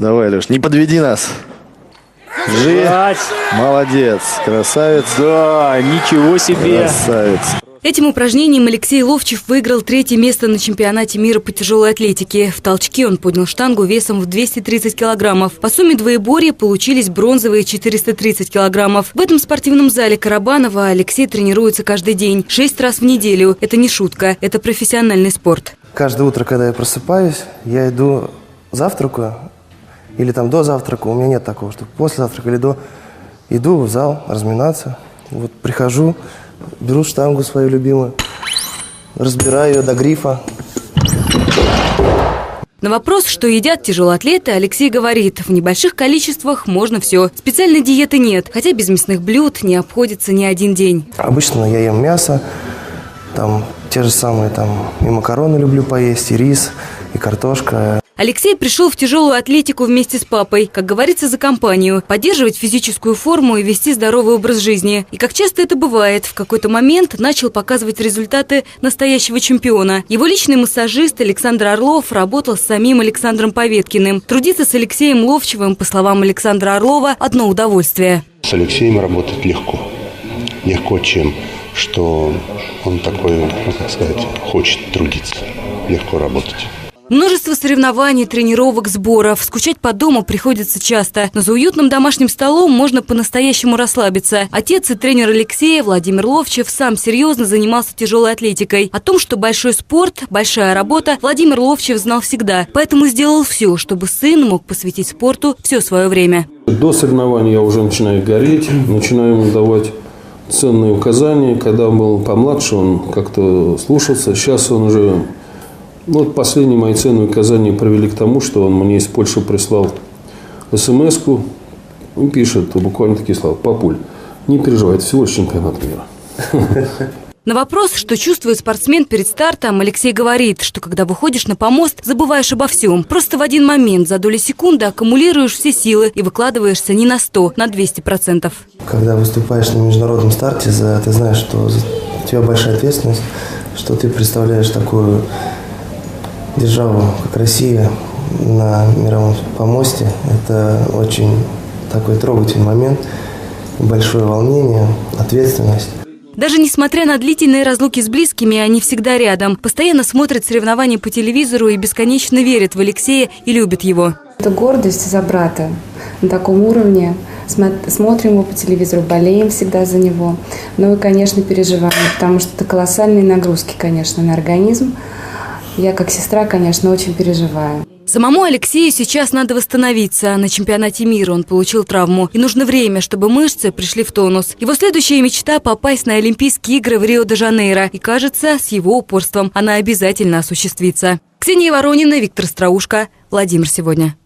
Давай, Леш, не подведи нас. Молодец, красавец. Да, ничего себе. Красавец. Этим упражнением Алексей Ловчев выиграл 3-е место на чемпионате мира по тяжелой атлетике. В толчке он поднял штангу весом в 230 килограммов. По сумме двоеборья получились бронзовые 430 килограммов. В этом спортивном зале Карабанова Алексей тренируется каждый день, 6 раз в неделю. Это не шутка, это профессиональный спорт. Каждое утро, когда я просыпаюсь, я иду завтракаю или там до завтрака. У меня нет такого, что после завтрака или до. Иду в зал разминаться. Вот прихожу, беру штангу свою любимую, разбираю ее до грифа. На вопрос, что едят тяжелоатлеты, Алексей говорит, в небольших количествах можно все. Специальной диеты нет, хотя без мясных блюд не обходится ни один день. Обычно я ем мясо, там те же самые там и макароны люблю поесть, и рис, и картошка. Алексей пришел в тяжелую атлетику вместе с папой, как говорится, за компанию, поддерживать физическую форму и вести здоровый образ жизни. И как часто это бывает, в какой-то момент начал показывать результаты настоящего чемпиона. Его личный массажист Александр Орлов работал с самим Александром Поветкиным. Трудиться с Алексеем Ловчевым, по словам Александра Орлова, одно удовольствие. С Алексеем работать легко. Легко, чем что он такой, как сказать, хочет трудиться. Легко работать. Множество соревнований, тренировок, сборов. Скучать по дому приходится часто. Но за уютным домашним столом можно по-настоящему расслабиться. Отец и тренер Алексея, Владимир Ловчев, сам серьезно занимался тяжелой атлетикой. О том, что большой спорт, большая работа, Владимир Ловчев знал всегда. Поэтому сделал все, чтобы сын мог посвятить спорту все свое время. До соревнований я уже начинаю гореть, начинаю ему давать ценные указания. Когда он был помладше, он как-то слушался. Сейчас он уже... Вот последние мои ценные указания привели к тому, что он мне из Польши прислал смс-ку и пишет буквально такие слова: «Папуль, не переживай, это всего лишь чемпионат мира». На вопрос, что чувствует спортсмен перед стартом, Алексей говорит, что когда выходишь на помост, забываешь обо всем. Просто в один момент, за доли секунды, аккумулируешь все силы и выкладываешься не на 100, на 200%. Когда выступаешь на международном старте, ты знаешь, что у тебя большая ответственность, что ты представляешь такую державу, как Россия, на мировом помосте. Это очень такой трогательный момент, большое волнение, ответственность. Даже несмотря на длительные разлуки с близкими, они всегда рядом. Постоянно смотрят соревнования по телевизору и бесконечно верят в Алексея и любят его. Это гордость за брата на таком уровне. Смотрим его по телевизору, болеем всегда за него. Ну и, конечно, переживаем, потому что это колоссальные нагрузки, конечно, на организм. Я, как сестра, конечно, очень переживаю. Самому Алексею сейчас надо восстановиться. На чемпионате мира он получил травму. И нужно время, чтобы мышцы пришли в тонус. Его следующая мечта – попасть на Олимпийские игры в Рио-де-Жанейро. И кажется, с его упорством она обязательно осуществится. Ксения Воронина, Виктор Страушко. Владимир сегодня.